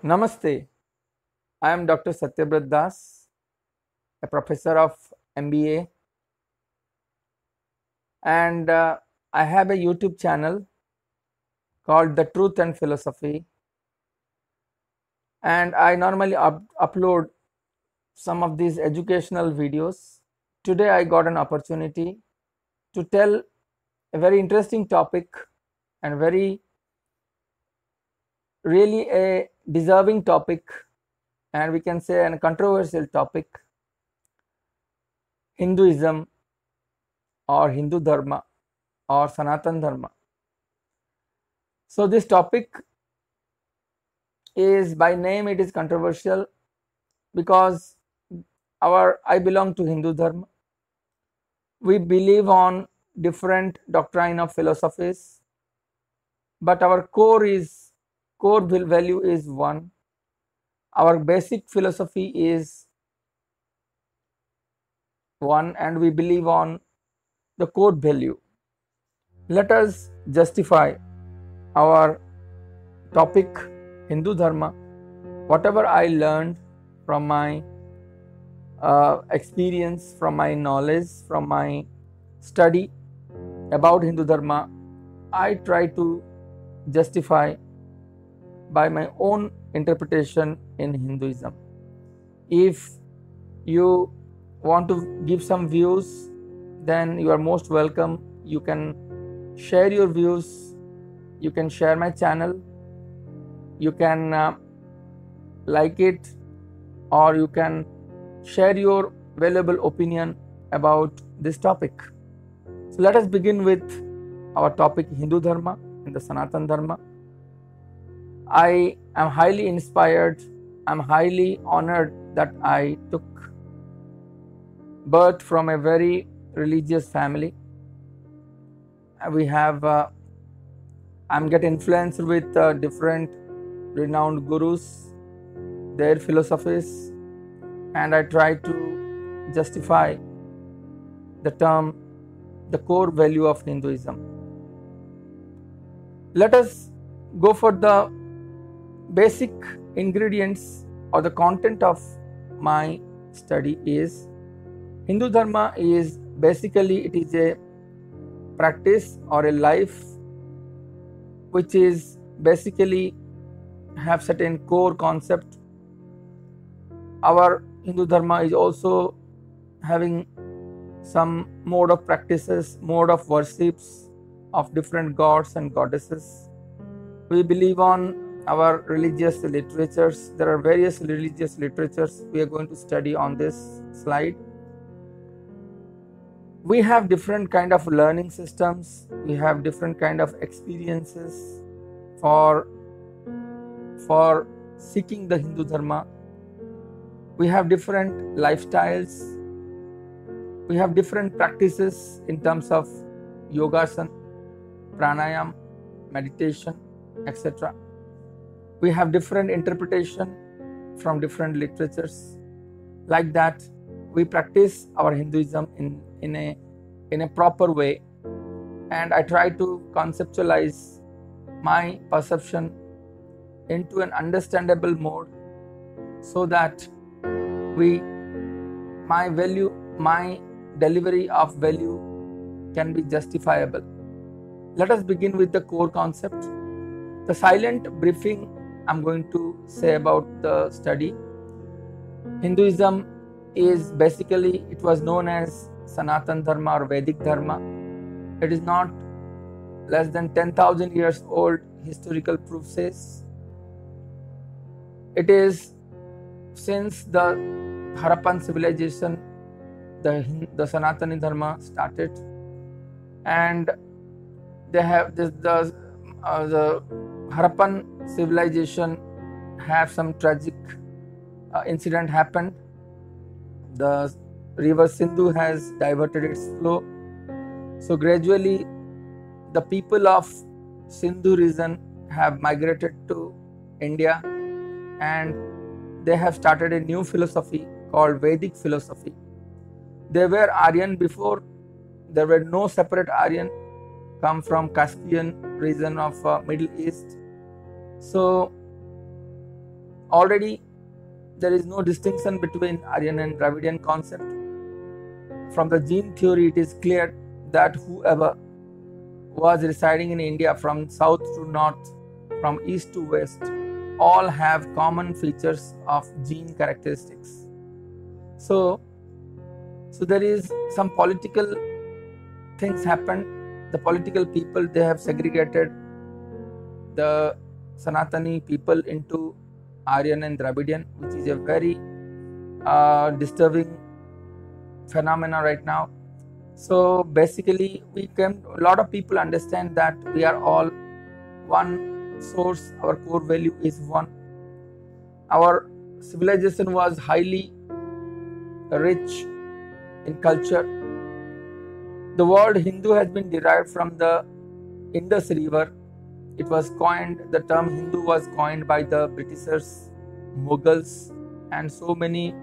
Namaste. I am Dr. Satyabrat Das, a professor of MBA, and I have a YouTube channel called The Truth and Philosophy, and I normally upload some of these educational videos. Today I got an opportunity to tell a very interesting topic and really a deserving topic, and we can say a controversial topic: Hinduism or Hindu Dharma or Sanatan Dharma. So this topic is, by name it is controversial because I belong to Hindu Dharma. We believe on different doctrine of philosophies, but our core value is one. Our basic philosophy is one, and we believe on the core value. Let us justify our topic, Hindu Dharma. Whatever I learned from my experience, from my knowledge, from my study about Hindu Dharma, I try to justify by my own interpretation in Hinduism. If you want to give some views, then you are most welcome. You can share your views, you can share my channel, you can like it, or you can share your valuable opinion about this topic. So let us begin with our topic, Hindu Dharma and the Sanatan Dharma. I am highly inspired, I'm highly honored that I took birth from a very religious family. I'm getting influenced with different renowned gurus, their philosophies, and I try to justify the term, the core value of Hinduism. Let us go for the basic ingredients or the content of my study. Is Hindu Dharma is basically, it is a practice or a life which is basically have certain core concept. Our Hindu Dharma is also having some mode of practices, mode of worships of different gods and goddesses. We believe on our religious literatures. There are various religious literatures we are going to study on this slide. We have different kind of learning systems, we have different kind of experiences for seeking the Hindu Dharma. We have different lifestyles, we have different practices in terms of yogasana, pranayam, meditation, etc. We have different interpretation from different literatures. Like that, we practice our Hinduism in a proper way, and I try to conceptualize my perception into an understandable mode, so that my delivery of value can be justifiable. Let us begin with the core concept. The silent briefing I'm going to say about the study. Hinduism is basically, it was known as Sanatan Dharma or Vedic Dharma. It is not less than 10,000 years old, historical proof says. It is since the Harappan civilization, the Sanatani Dharma started, and they have the Harappan civilization have some tragic incident happened. The river Sindhu has diverted its flow, so gradually the people of Sindhu region have migrated to India, and they have started a new philosophy called Vedic philosophy. They were Aryan before. There were no separate Aryan come from Caspian region of Middle East. So already there is no distinction between Aryan and Dravidian concept. From the gene theory, it is clear that whoever was residing in India from south to north, from east to west, all have common features of gene characteristics. So there is some political things happened. The political people, they have segregated the Sanatani people into Aryan and Dravidian, which is a very disturbing phenomena right now. So basically, a lot of people understand that we are all one source, our core value is one. Our civilization was highly rich in culture. The word Hindu has been derived from the Indus River. It was coined, the term Hindu was coined by the Britishers, Mughals, and so many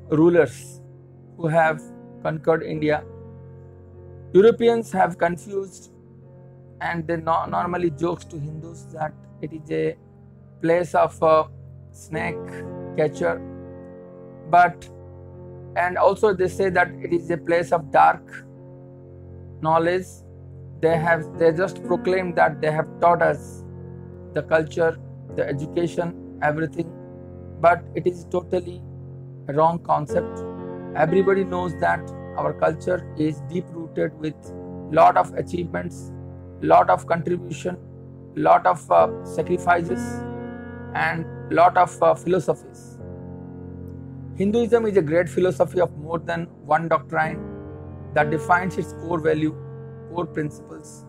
rulers who have conquered India. Europeans have confused, and they normally jokes to Hindus that it is a place of snake catcher, and also they say that it is a place of dark knowledge. They just proclaimed that they have taught us the culture, the education, everything, but it is totally a wrong concept. Everybody knows that our culture is deep rooted with lot of achievements, lot of contribution, lot of sacrifices, and lot of philosophies. Hinduism is a great philosophy of more than one doctrine that defines its core value, core principles.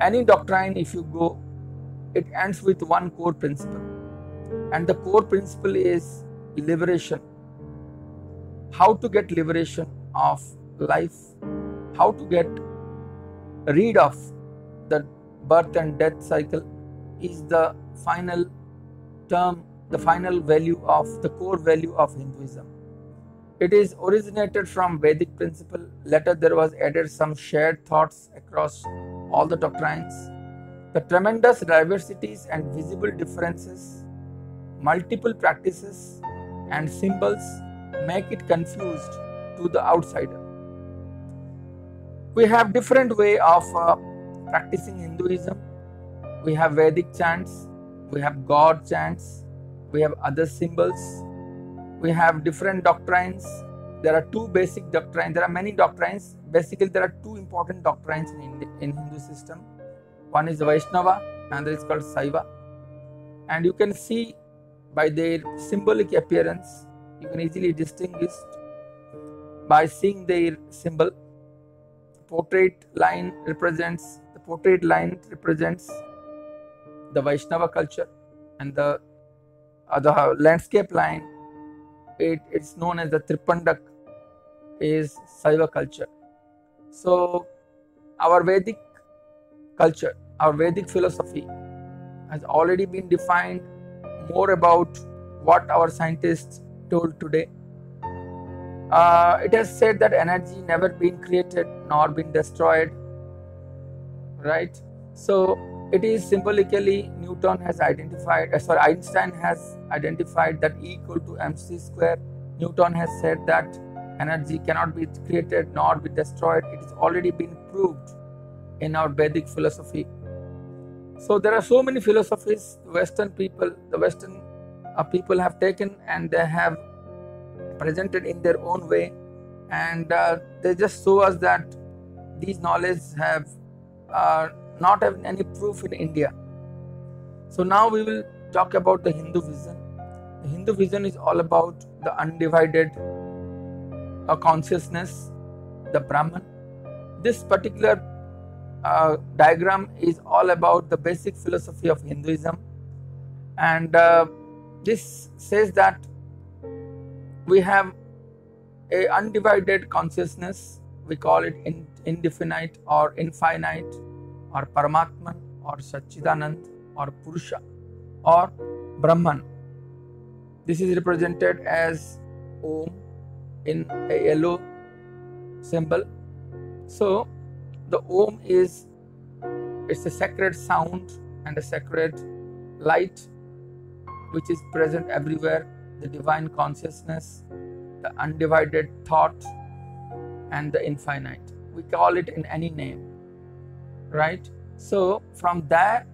Any doctrine, if you go, it ends with one core principle, and the core principle is liberation. How to get liberation of life, how to get rid of the birth and death cycle is the final term, the final value of the core value of Hinduism. It is originated from Vedic principle. Later there was added some shared thoughts across all the doctrines. The tremendous diversities and visible differences, multiple practices and symbols make it confused to the outsider. We have different way of practicing Hinduism. We have Vedic chants, we have God chants, we have other symbols, we have different doctrines. There are two basic doctrines. There are many doctrines. Basically, there are two important doctrines in Hindu system. One is Vaishnava, another is called Saiva. And you can see by their symbolic appearance, you can easily distinguish by seeing their symbol. The portrait line represents the Vaishnava culture, and the landscape line, it's known as the Tripandak, is Saiva culture. So our Vedic culture, our Vedic philosophy has already been defined more about what our scientists told today. It has said that energy never been created nor been destroyed, right? So it is symbolically Einstein has identified that E equal to mc square. Newton has said that energy cannot be created nor be destroyed. It has already been proved in our Vedic philosophy. So there are so many philosophies the Western people have taken, and they have presented in their own way, and they just show us that these knowledge have not have any proof in India. So now we will talk about the Hindu vision. The Hindu vision is all about the undivided consciousness, the Brahman. This particular diagram is all about the basic philosophy of Hinduism, and this says that we have a undivided consciousness. We call it indefinite or infinite, or Paramatman, or Satchidanand, or Purusha, or Brahman. This is represented as Om in a yellow symbol. So the Om it's a sacred sound and a sacred light, which is present everywhere, the divine consciousness, the undivided thought, and the infinite. We call it in any name, right? So from there,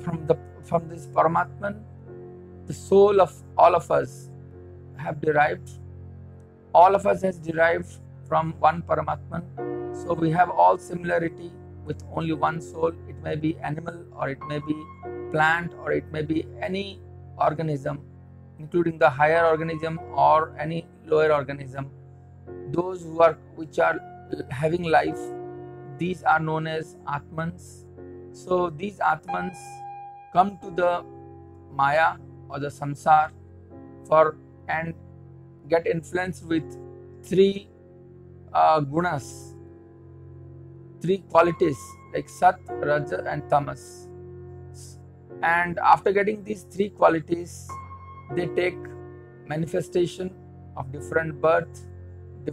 from this Paramatman, the soul of all of us have derived. All of us has derived from one Paramatman. So we have all similarity with only one soul. It may be animal, or it may be plant, or it may be any organism, including the higher organism or any lower organism. Those which are having life, these are known as Atmans. So these Atmans come to the Maya or the Samsar and get influenced with three gunas, three qualities like Sat, Raja and Tamas. And after getting these three qualities, they take manifestation of different birth, they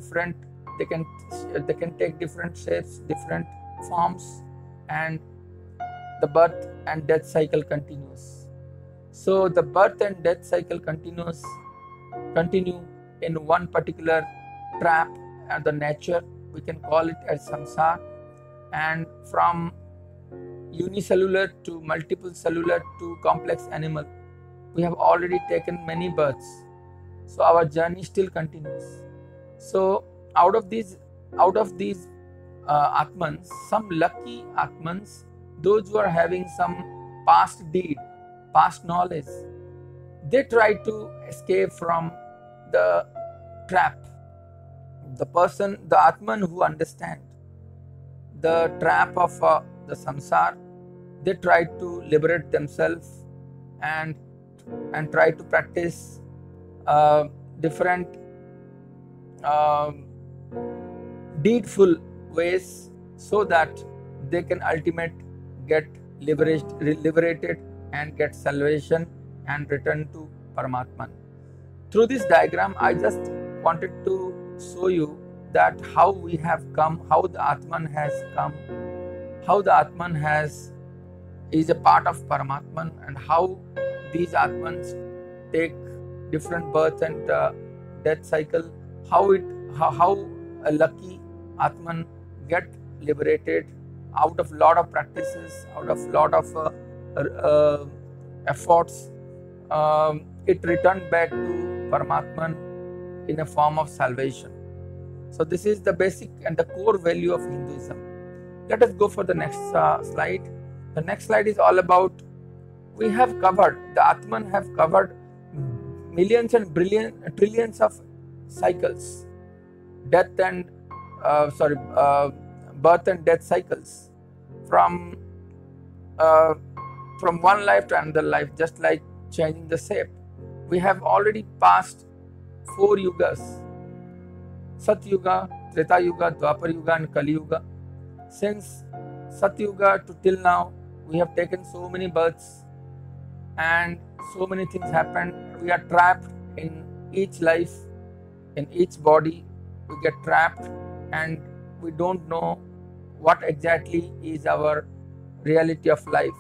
can take different shapes, different forms, and the birth and death cycle continues. So the birth and death cycle continue in one particular trap, and the nature, we can call it as samsara. And from unicellular to multiple cellular to complex animal, we have already taken many births. So our journey still continues. So out of these Atmans, some lucky Atmans, those who are having some past deed, past knowledge, they try to escape from the trap. The Atman who understand the trap of the samsara, they try to liberate themselves and try to practice different deedful ways, so that they can ultimately get liberated and get salvation and return to Paramatman. Through this diagram, I just wanted to show you that how we have come, how the Atman has come, how the Atman is a part of Paramatman, and how these Atmans take different birth and death cycle, how a lucky Atman get liberated out of lot of practices, out of lot of efforts. It returned back to Paramatman in a form of salvation. So this is the basic and the core value of Hinduism. Let us go for the next slide. The next slide is all about, we have covered, the Atman have covered millions and trillions of cycles, birth and death cycles, from one life to another life, just like changing the shape. We have already passed 4 yugas: Sat Yuga, Treta Yuga, Dwapar Yuga and Kali Yuga. Since Sat Yuga to till now, we have taken so many births and so many things happened. We are trapped in each life, in each body. We get trapped and we don't know what exactly is our reality of life.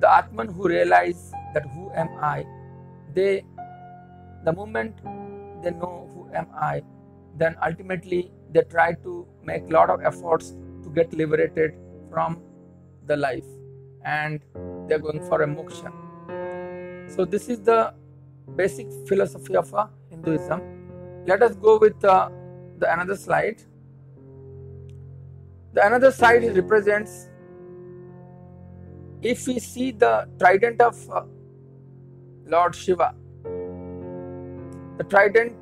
The Atman who realize that who am I, the moment they know who am I, then ultimately they try to make lot of efforts to get liberated from the life, and they're going for a moksha. So this is the basic philosophy of Hinduism. Let us go with the another slide. The another side represents, if we see the trident of Lord Shiva, the trident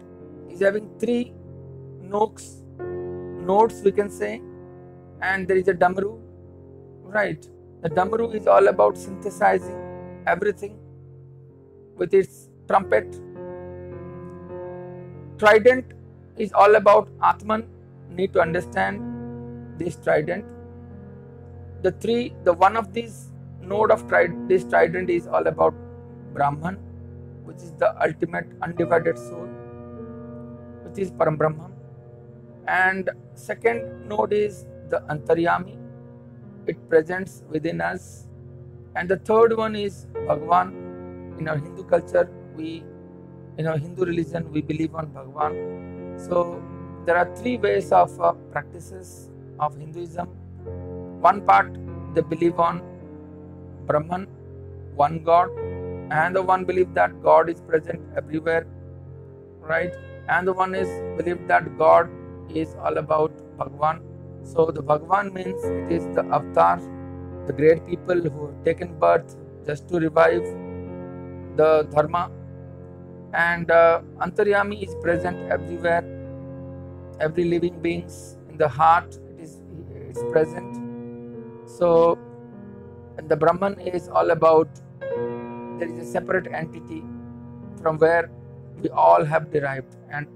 is having 3 notes we can say, and there is a Damaru, right? The Damaru is all about synthesizing everything with its trumpet. Trident is all about Atman. Need to understand this trident. The one of these node of this trident is all about Brahman, which is the ultimate undivided soul, which is Param Brahman. And second node is the Antaryami. It presents within us. And the third one is Bhagavan, in our Hindu culture, in our Hindu religion, we believe on Bhagwan. So there are three ways of practices of Hinduism. One part, they believe on Brahman, one God, and the one believe that God is present everywhere, right? And the one is believe that God is all about Bhagwan. So the Bhagwan means it is the avatar, the great people who have taken birth just to revive the dharma. And Antaryami is present everywhere, every living beings in the heart. It's present. So, and the Brahman is all about, there is a separate entity from where we all have derived, and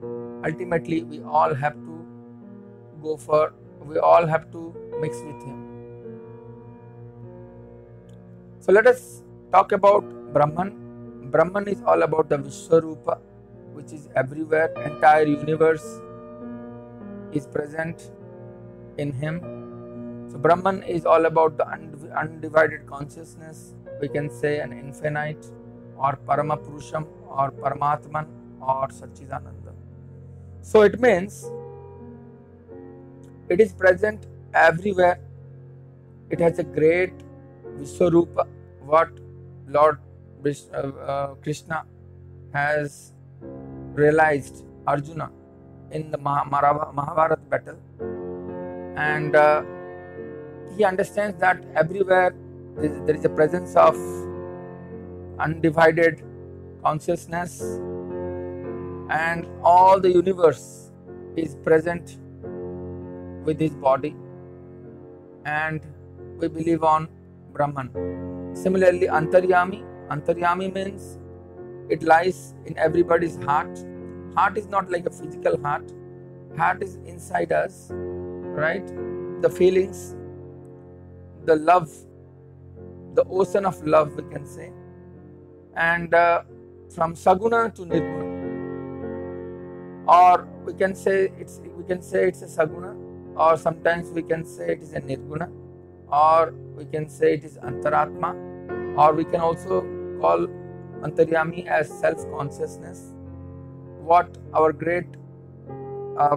ultimately we all have to we all have to mix with him. So let us talk about Brahman. Brahman is all about the Vishwarupa, which is everywhere. Entire universe is present in him. So Brahman is all about the undivided consciousness. We can say an infinite, or Paramapurusham, or Paramatman, or Satchidananda. So it means it is present everywhere. It has a great Vishwarupa, what Lord Krishna has realized Arjuna in the Mahabharata battle, and he understands that everywhere there is a presence of undivided consciousness, and all the universe is present with his body, and we believe on Brahman. Similarly, Antaryami means it lies in everybody's heart. Heart is not like a physical heart. Heart is inside us, right? The feelings, the love, the ocean of love, we can say. And from Saguna to Nirguna, or we can say it's a Saguna, or sometimes we can say it is a Nirguna, or we can say it is Antaratma, or we can also call Antaryami as self-consciousness. What our great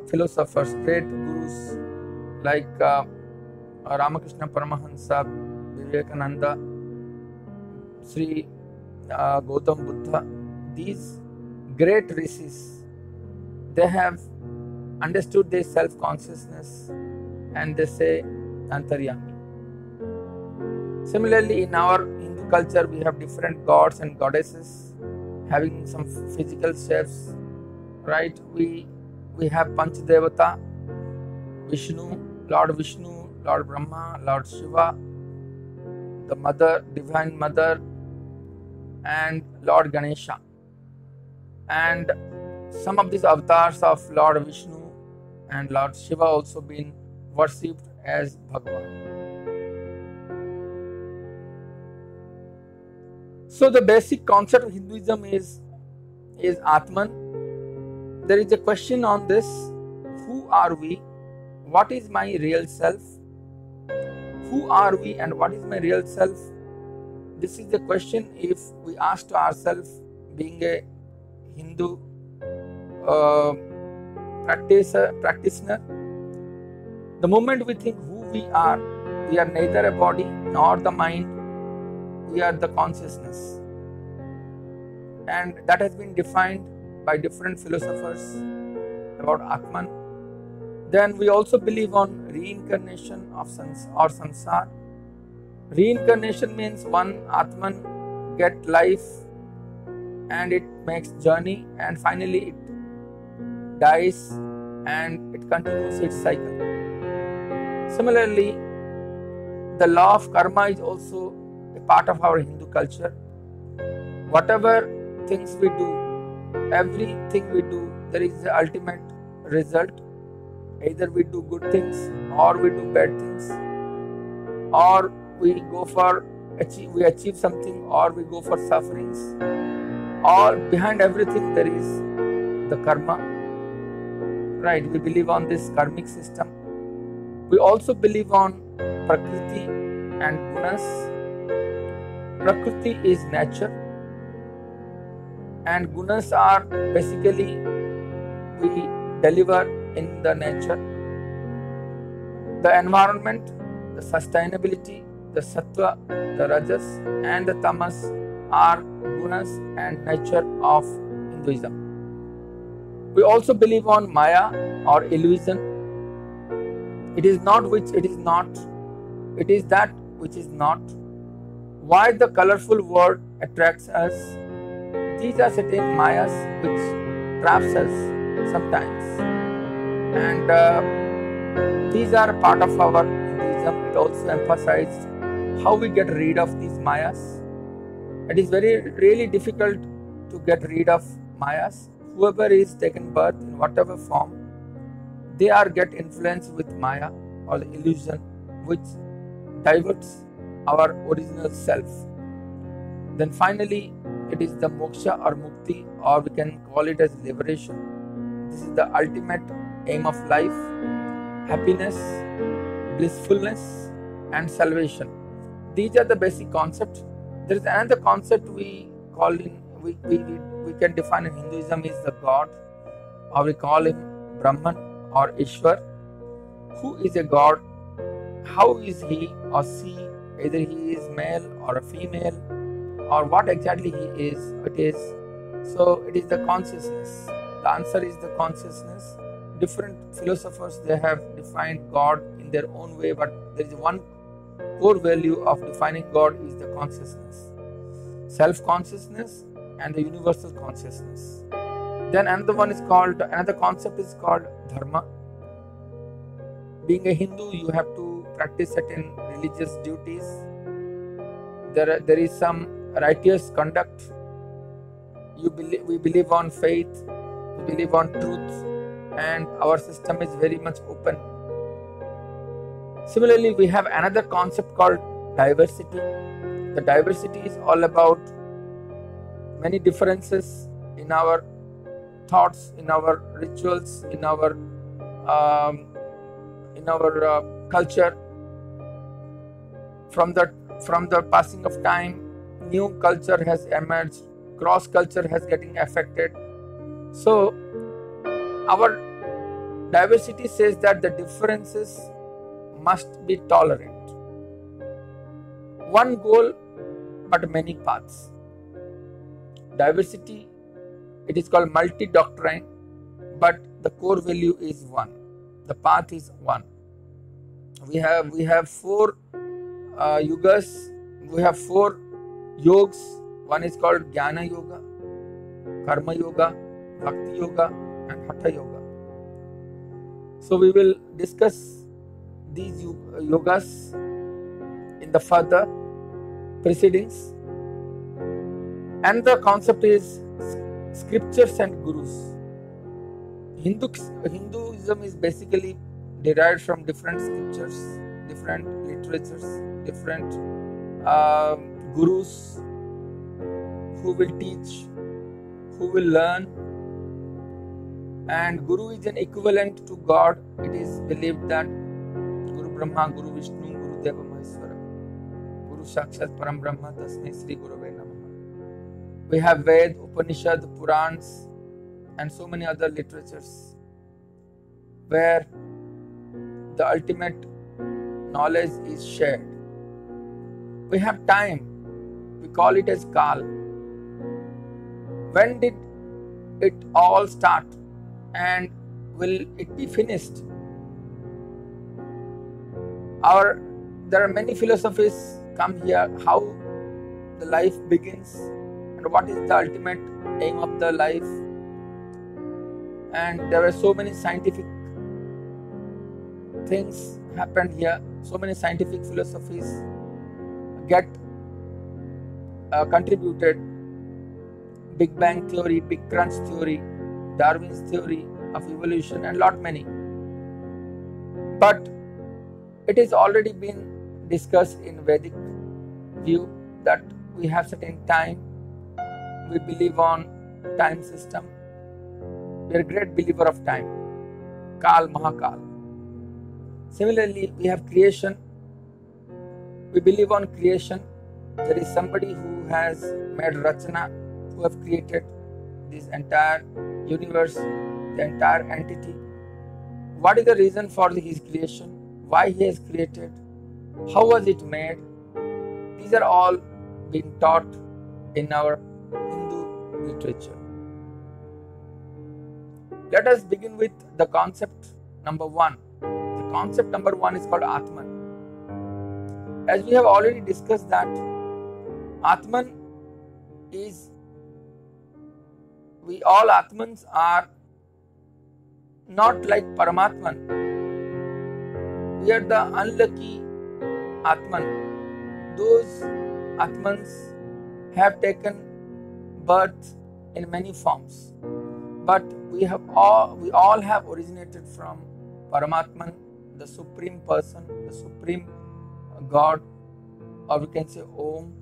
philosophers, great gurus like Ramakrishna Paramahansa, Vivekananda, Sri Gautam Buddha, these great rishis, they have understood their self-consciousness and they say Antaryami. Similarly, in our Hindu culture, we have different gods and goddesses having some physical shapes, right? We have Panchadevata, Vishnu, Lord Brahma, Lord Shiva, the Mother, Divine Mother, and Lord Ganesha. And some of these avatars of Lord Vishnu and Lord Shiva also been worshipped as Bhagwan. So the basic concept of Hinduism is Atman. There is a question on this: who are we? What is my real self? Who are we and what is my real self? This is the question if we ask to ourselves, being a Hindu practitioner. The moment we think who we are neither a body nor the mind, we are the consciousness. And that has been defined by different philosophers about Atman. Then we also believe on reincarnation of or samsara. Reincarnation means one Atman get life and it makes journey and finally it dies and it continues its cycle. Similarly, the law of karma is also a part of our Hindu culture. Whatever things we do, everything we do, there is the ultimate result. Either we do good things or we do bad things, or we achieve something or we go for sufferings. All behind everything there is the karma, right? We believe on this karmic system. We also believe on Prakriti and Gunas. Prakriti is nature and gunas are basically we deliver in the nature. The environment, the sustainability, the sattva, the rajas and the tamas are gunas and nature of Hinduism. We also believe on Maya or illusion. It is not which it is not, it is that which is not. Why the colorful world attracts us? These are certain Mayas which traps us sometimes, and these are part of our Hinduism. It also emphasized how we get rid of these Mayas. It is really difficult to get rid of Mayas. Whoever is taken birth in whatever form, they are get influenced with Maya or the illusion which diverts our original self. Then finally, it is the moksha or mukti, or we can call it as liberation. This is the ultimate aim of life: happiness, blissfulness and salvation. These are the basic concepts. There is another concept we call in, we can define in Hinduism is the God, or we call him Brahman or Ishwar. Who is a God? How is he or she? Either he is male or a female, or what exactly he is, it is. So it is the consciousness. The answer is the consciousness. Different philosophers, they have defined God in their own way, but there is one core value of defining God is the consciousness, self-consciousness and the universal consciousness. Then another concept is called dharma. Being a Hindu, you have to practice certain religious duties. There is some righteous conduct. We believe on faith, we believe on truth, and our system is very much open. Similarly, we have another concept called diversity. The diversity is all about many differences in our thoughts, in our rituals, in our culture. From the passing of time, new culture has emerged, cross culture has getting affected. So our diversity says that the differences must be tolerant. One goal but many paths. Diversity, it is called multi-doctrine, but the core value is one. The path is one. We have four yugas. We have four yogas. One is called Jnana Yoga, Karma Yoga, Bhakti Yoga and Hatha Yoga. So we will discuss these yogas in the further proceedings. And the concept is scriptures and gurus. Hinduism is basically derived from different scriptures, different literatures, different gurus who will teach, who will learn. And Guru is an equivalent to God. It is believed that Guru Brahma, Guru Vishnu, Guru Deva Maheshwara, Guru Sakshat Param Brahma, Tasmai Sri Gurave Namaha. We have Ved, Upanishad, Purans and so many other literatures where the ultimate knowledge is shared. We have time. We call it as Kal. When did it all start? And will it be finished? There are many philosophies come here, how the life begins and what is the ultimate aim of the life. And there were so many scientific things happened here, so many scientific philosophies get contributed. Big Bang theory, Big Crunch theory, Darwin's theory of evolution and lot many. But it has already been discussed in Vedic view that we have certain time. We believe on time system. We are a great believer of time. Kal, Mahakal. Similarly, we have creation. We believe on creation. There is somebody who has made Rachana, who have created this entire universe, the entire entity. What is the reason for his creation? Why he has created? How was it made? These are all being taught in our Hindu literature. Let us begin with the concept number one. The concept number one is called Atman. As we have already discussed that Atman is, we all Atmans are not like Paramatman. We are the unlucky Atman. Those Atmans have taken birth in many forms, but we all have originated from Paramatman, the Supreme Person, the Supreme God, or we can say Om,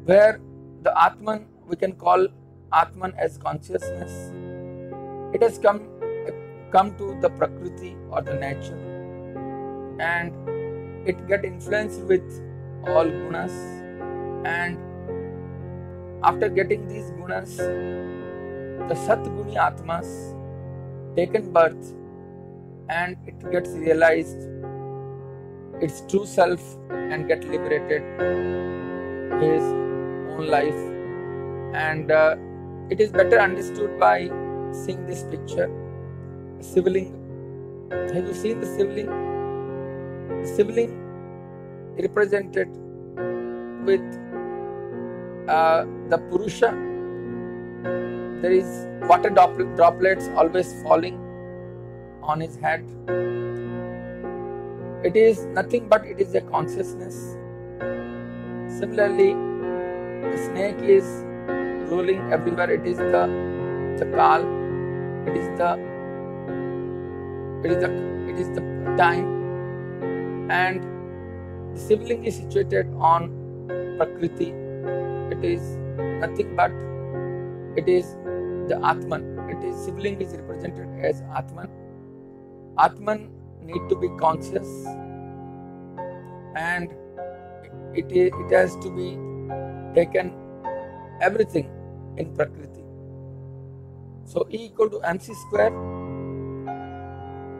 where the Atman, we can call Atman as consciousness. It has come to the Prakriti or the nature, and it get influenced with all gunas, and after getting these gunas, the Satguni Atmas taken birth, and it gets realized its true self and get liberated his own life. And it is better understood by seeing this picture. Sivling. Have you seen the Sivling? The Sivling represented with the Purusha. There is water droplets always falling on his head. It is nothing but it is a consciousness. Similarly, the snake is rolling everywhere. It is the Kal. It is the time, and the Sivling is situated on Prakriti. It is nothing but it is the Atman. It is Sivling is represented as Atman. Atman need to be conscious, and it has to be taken everything in Prakriti. So E equal to mc square,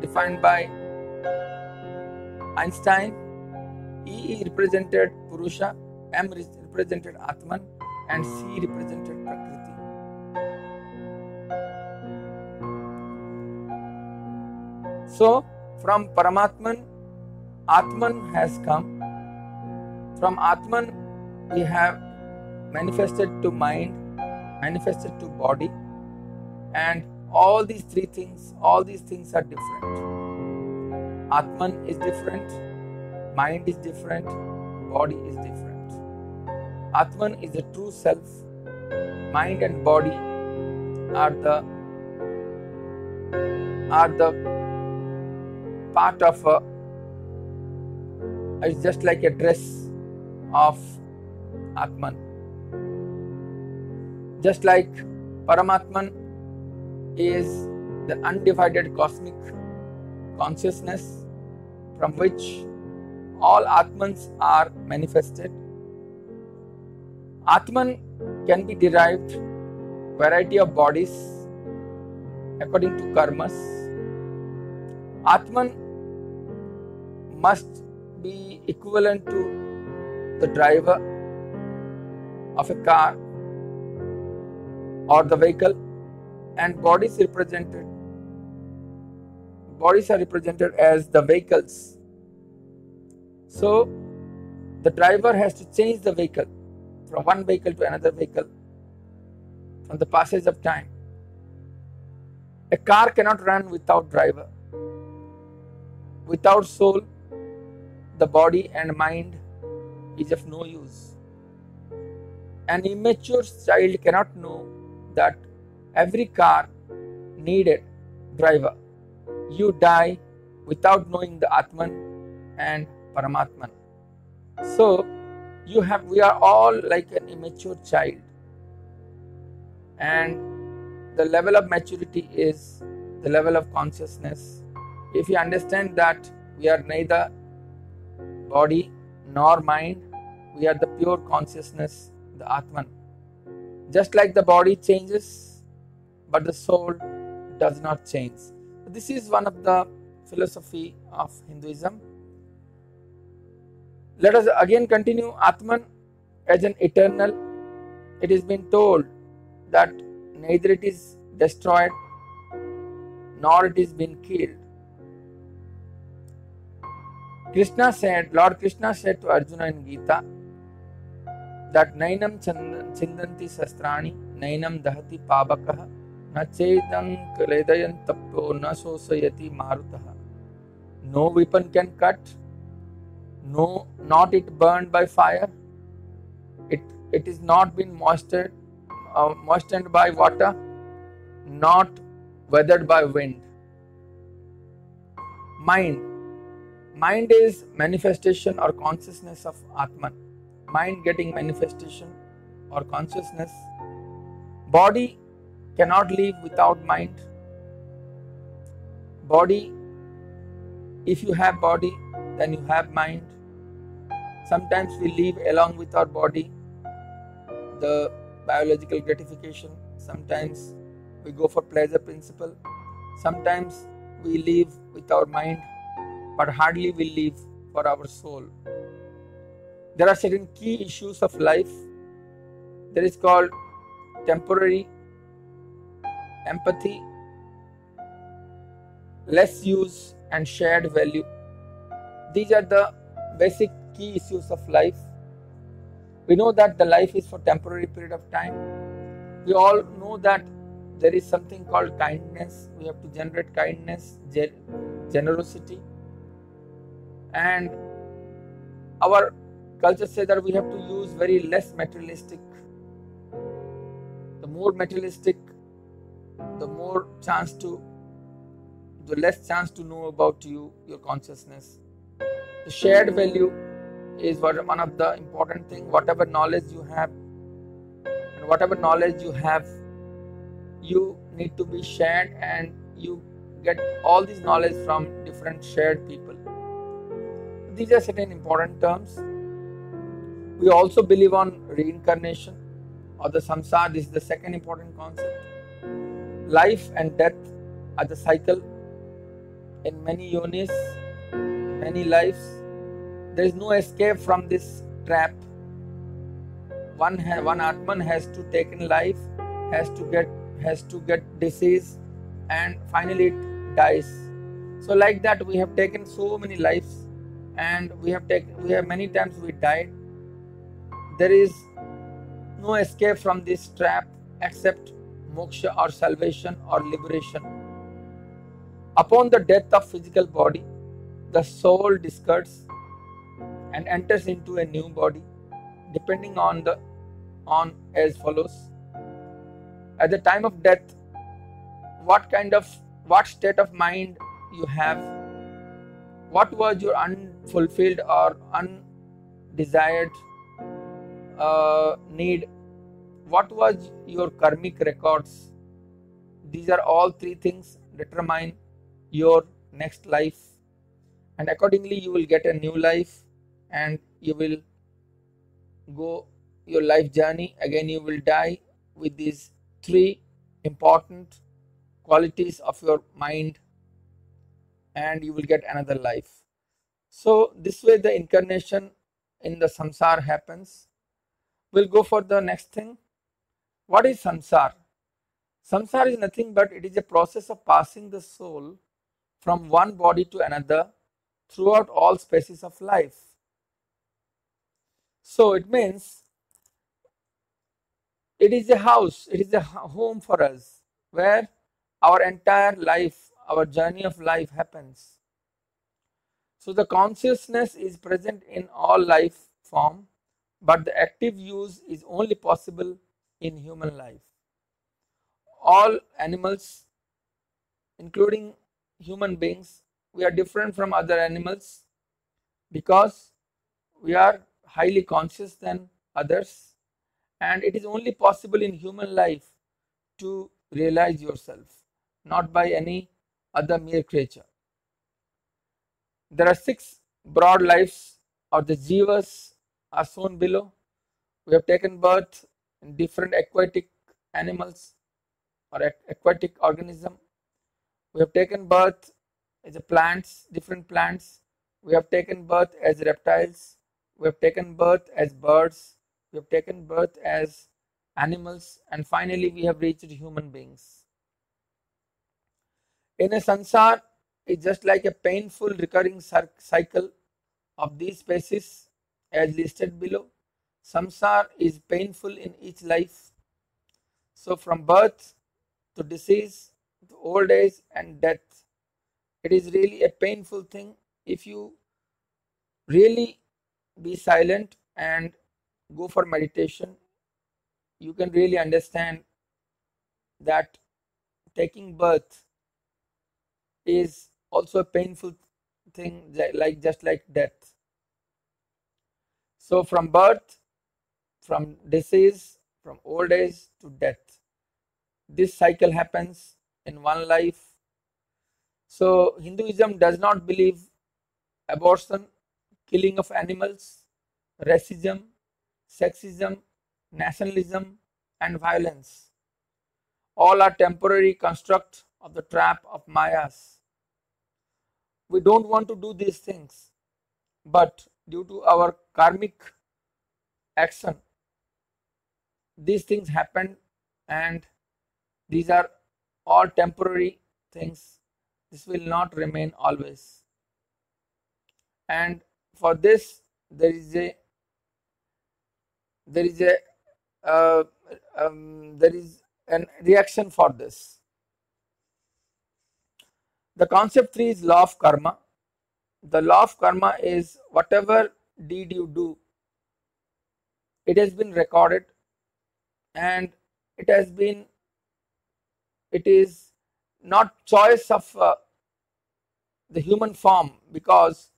defined by Einstein. E represented Purusha, M represented Atman, and C represented Prakriti. So from Paramatman, Atman has come. From Atman, we have manifested to mind, manifested to body, and all these things are different. Atman is different, mind is different, body is different. Atman is the true self. Mind and body are the part of it's just like a dress of Atman. Just like Paramatman is the undivided cosmic consciousness from which all Atmans are manifested. Atman can be derived variety of bodies according to karmas. Atman must be equivalent to the driver of a car or the vehicle, and bodies are represented as the vehicles. So the driver has to change the vehicle from one vehicle to another vehicle from the passage of time. A car cannot run without driver. Without soul, the body and mind is of no use. An immature child cannot know that every car needed driver. You die without knowing the Atman and Paramatman. So we are all like an immature child, and the level of maturity is the level of consciousness. If you understand that we are neither body nor mind, we are the pure consciousness, the Atman. Just like the body changes but the soul does not change. This is one of the philosophy of Hinduism. Let us again continue. Atman as an eternal. It has been told that neither it is destroyed nor it is been killed. Lord Krishna said to Arjuna in Gita that Nainam Chindanti Sastrani, Nainam Dahati Pabakaha, Na Chedan Kaledayan Tappo, Na Sosayati Marutaha. No weapon can cut, no, not it burned by fire, it is not been moistened by water, not weathered by wind. Mind is manifestation or consciousness of Atman. Mind getting manifestation or consciousness. Body cannot live without mind. Body, if you have body, then you have mind. Sometimes we live along with our body, the biological gratification. Sometimes we go for pleasure principle. Sometimes we live with our mind, but hardly we live for our soul. There are certain key issues of life. There is called temporary, empathy, less use, and shared value. These are the basic key issues of life. We know that the life is for temporary period of time. We all know that there is something called kindness. We have to generate kindness, generosity, and our culture says that we have to use very less materialistic. The more materialistic, the less chance to know about your consciousness. The shared value is one of the important things. Whatever knowledge you have, you need to be shared, and you get all this knowledge from different shared people. These are certain important terms. We also believe on reincarnation or the samsara. This is the second important concept. Life and death are the cycle. In many yonis, many lives, there is no escape from this trap. One Atman has to take in life, has to get disease, and finally it dies. So like that, we have taken so many lives, and we have many times we died. There is no escape from this trap except moksha or salvation or liberation. Upon the death of physical body, the soul discards and enters into a new body, depending on as follows. At the time of death, what state of mind you have, what was your unfulfilled or undesired need, what was your karmic records. These are all three things determine your next life, and accordingly you will get a new life, and you will go your life journey. Again you will die with these three important qualities of your mind, and you will get another life. So this way the incarnation in the samsara happens. We'll go for the next thing. What is samsara? Samsara is nothing but it is a process of passing the soul from one body to another throughout all species of life. So it means it is a house, it is a home for us, where our entire life, our journey of life happens. So the consciousness is present in all life form, but the active use is only possible in human life. All animals, including human beings, we are different from other animals because we are highly conscious than others, and it is only possible in human life to realize yourself, not by any other mere creature. There are 6 broad lives, or the jivas are shown below. We have taken birth in different aquatic animals, or aquatic organism. We have taken birth as a plants, different plants. We have taken birth as reptiles. We have taken birth as birds. We have taken birth as animals, and finally we have reached human beings. In a sansar, it's just like a painful recurring cycle of these species as listed below. Samsar is painful in each life. So from birth to disease to old age and death, it is really a painful thing. If you really be silent and go for meditation, you can really understand that taking birth is also a painful thing, like just like death. So from birth, from disease, from old age to death, this cycle happens in one life. So Hinduism does not believe abortion, killing of animals, racism, sexism, nationalism, and violence. All are temporary construct of the trap of Mayas. We don't want to do these things, but due to our karmic action, these things happen, and these are all temporary things. This will not remain always. And for this, there is a there is a uh, there is an reaction for this. The concept 3 is law of karma. The law of karma is whatever deed you do, it has been recorded, and it is not choice of the human form, because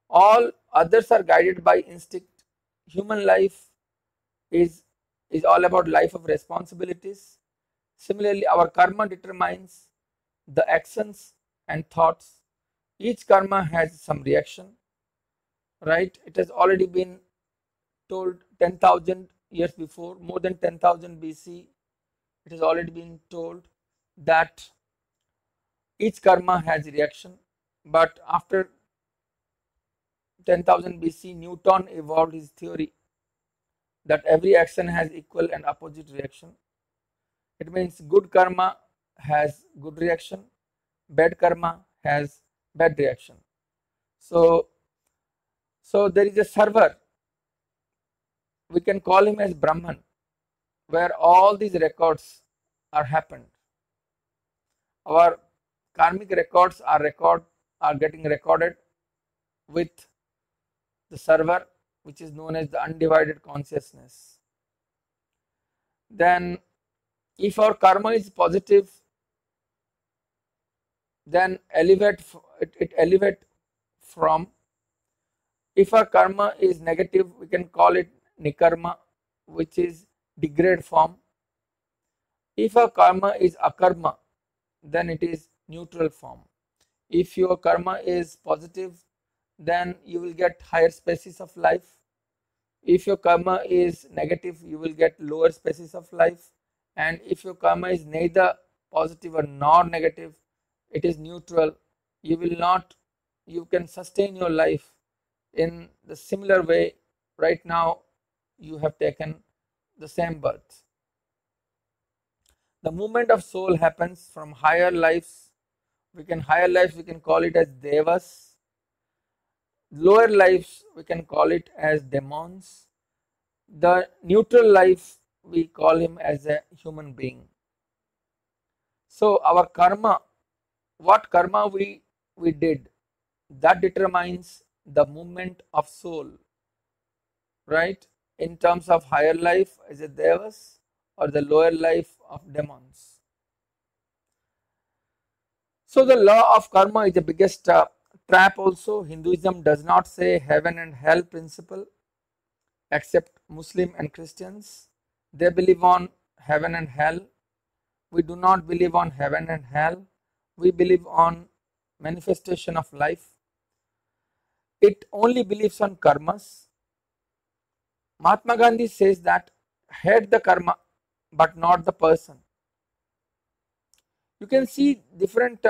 all others are guided by instinct. Human life is all about life of responsibilities. Similarly, our karma determines the actions and thoughts. Each karma has some reaction, right? It has already been told 10,000 years before, more than 10,000 BC. It has already been told that each karma has reaction. But after 10,000 BC, Newton evolved his theory that every action has equal and opposite reaction. It means good karma has good reaction, bad karma has bad reaction. So there is a server, we can call him as Brahman, where all these records are happened. Our karmic records are getting recorded with the server, which is known as the undivided consciousness. Then if our karma is positive, then it elevate from. If our karma is negative, we can call it nikarma, which is degrade form. If our karma is akarma, then it is neutral form. If your karma is positive, then you will get higher species of life. If your karma is negative, you will get lower species of life. And if your karma is neither positive or nor negative, it is neutral, you can sustain your life in the similar way. Right now you have taken the same birth. The movement of soul happens from higher lives. We can call it as devas. Lower lives we can call it as demons. The neutral life we call him as a human being. So our karma, what karma we did, that determines the movement of soul, right? In terms of higher life as a devas or the lower life of demons. So the law of karma is the biggest trap also. Hinduism does not say heaven and hell principle, except Muslim and Christians. They believe on heaven and hell. We do not believe on heaven and hell. We believe on manifestation of life. It only believes on karmas. Mahatma Gandhi says that hate the karma but not the person. You can see different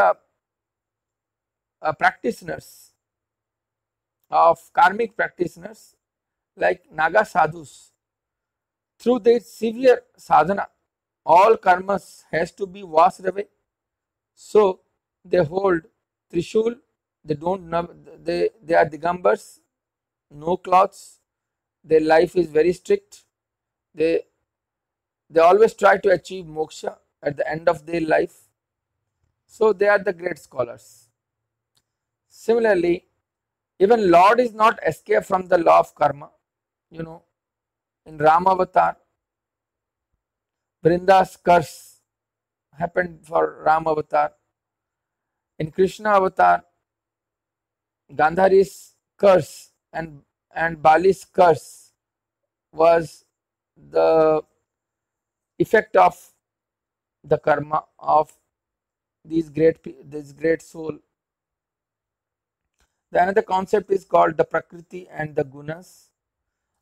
practitioners of karmic practitioners like Naga sadhus. Through their severe sadhana, all karmas has to be washed away. So they hold Trishul, they don't know, they are Digambars, no clothes, their life is very strict. They they always try to achieve moksha at the end of their life. So they are the great scholars. Similarly, even Lord is not escaped from the law of karma. You know, in Rama Avatar, Vrinda's curse happened for Rama Avatar. In Krishna Avatar, Gandhari's curse and Bali's curse was the effect of the karma of this great soul. The another concept is called the Prakriti and the Gunas.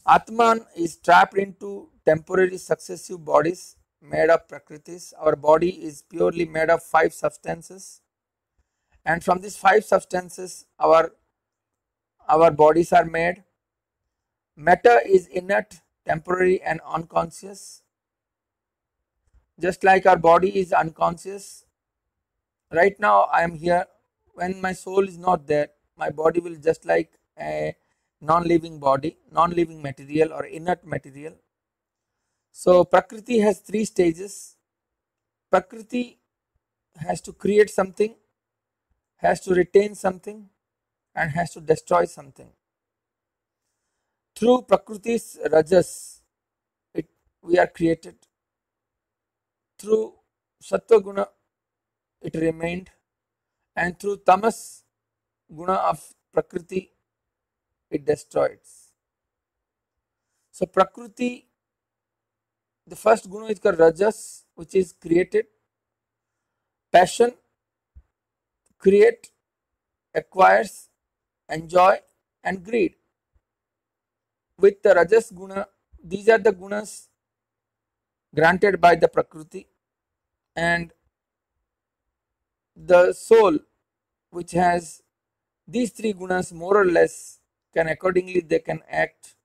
Atman is trapped into temporary successive bodies made of Prakritis. Our body is purely made of 5 substances, and from these 5 substances, our bodies are made. Matter is inert, temporary, and unconscious. Just like our body is unconscious, right now I am here. When my soul is not there, my body will just like a non-living body, non-living material or inert material. So Prakriti has 3 stages. Prakriti has to create something, has to retain something, and has to destroy something. Through Prakriti's rajas, we are created. Through Sattva Guna, it remained, and through Tamas Guna of Prakriti, it destroys. So Prakriti, the first Guna is called Rajas, which is created. Passion, create, acquires, enjoy, and greed. With the Rajas Guna, these are the Gunas granted by the Prakriti, and the soul which has these 3 gunas more or less can accordingly they can act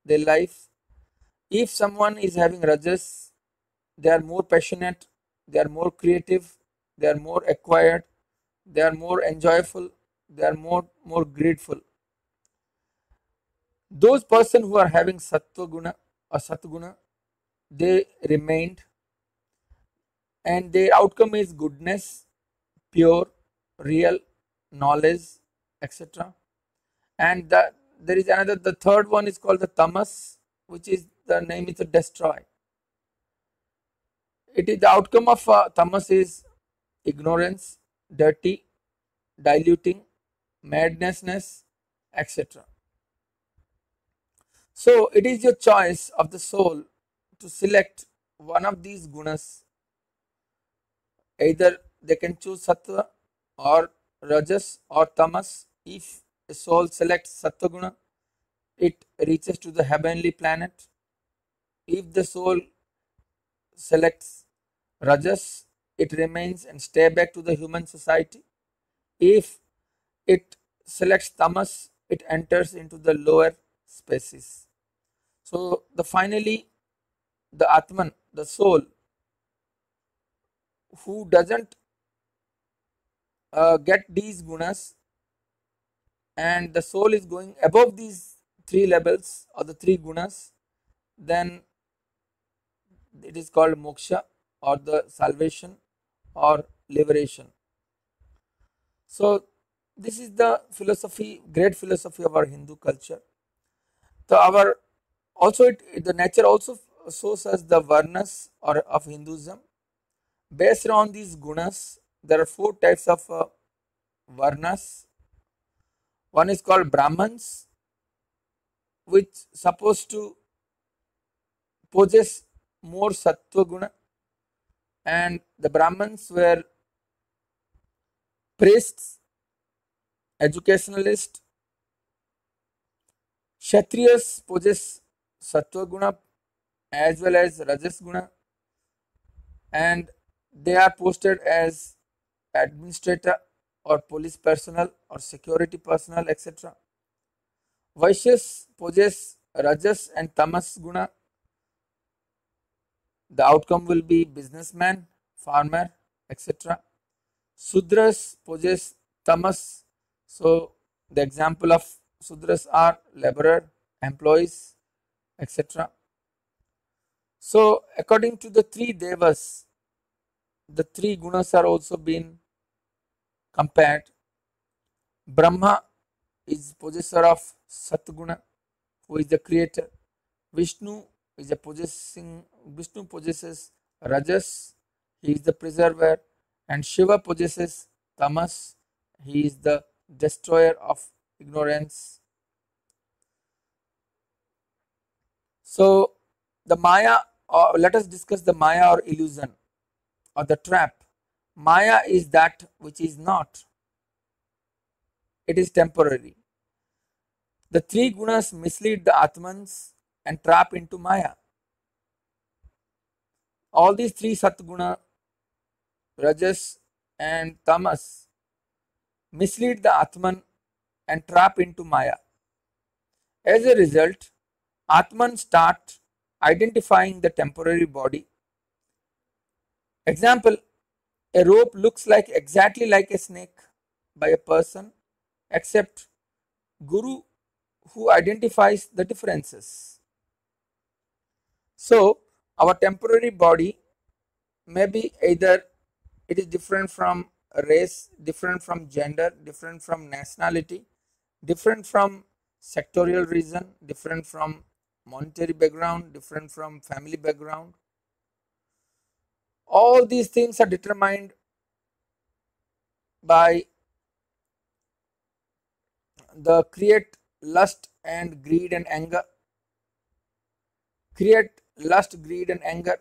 their life. If someone is having rajas, they are more passionate, they are more creative, they are more acquired, they are more enjoyable, they are more grateful. Those person who are having sattva guna or satguna, they remained, and their outcome is goodness, pure, real, knowledge, etc. And there is another, the third one is called the tamas, which is the name is to destroy. It is the outcome of tamas is ignorance, dirty, diluting, madnessness, etc. So it is your choice of the soul to select one of these gunas. Either they can choose sattva or rajas or tamas. If the soul selects sattva guna, it reaches to the heavenly planet. If the soul selects rajas, it remains and stay back to the human society. If it selects tamas, it enters into the lower species. So the finally the Atman, the soul, who doesn't get these gunas, and the soul is going above these 3 levels or the 3 gunas, then it is called moksha or the salvation or liberation. So this is the philosophy, great philosophy of our Hindu culture. So our also the nature also shows us the varnas or of Hinduism. Based on these gunas, there are 4 types of varnas. One is called Brahmans, which supposed to possess more sattva guna, and the Brahmans were priests, educationalists. Kshatriyas possess sattva guna as well as rajas guna, and They are posted as administrator or police personnel or security personnel, etc. Vaishyas possess Rajas and Tamas guna. The outcome will be businessman, farmer, etc. Sudras possess Tamas. So the example of Sudras are laborer, employees, etc. So according to the three devas, the three gunas are also being compared. Brahma is possessor of Satguna, who is the creator. Vishnu is a Vishnu possesses Rajas, he is the preserver, and Shiva possesses Tamas, he is the destroyer of ignorance. So the Maya, or let us discuss the Maya or illusion or the trap. Maya is that which is not, it is temporary. The three gunas mislead the Atmans and trap into Maya. All these three Satguna, Rajas and Tamas mislead the Atman and trap into Maya. As a result, Atman start identifying the temporary body. Example, a rope looks like exactly like a snake by a person, except Guru who identifies the differences. So our temporary body may be either it is different from race, different from gender, different from nationality, different from sectorial reason, different from monetary background, different from family background. All these things are determined by the create lust and greed and anger, create lust, greed and anger,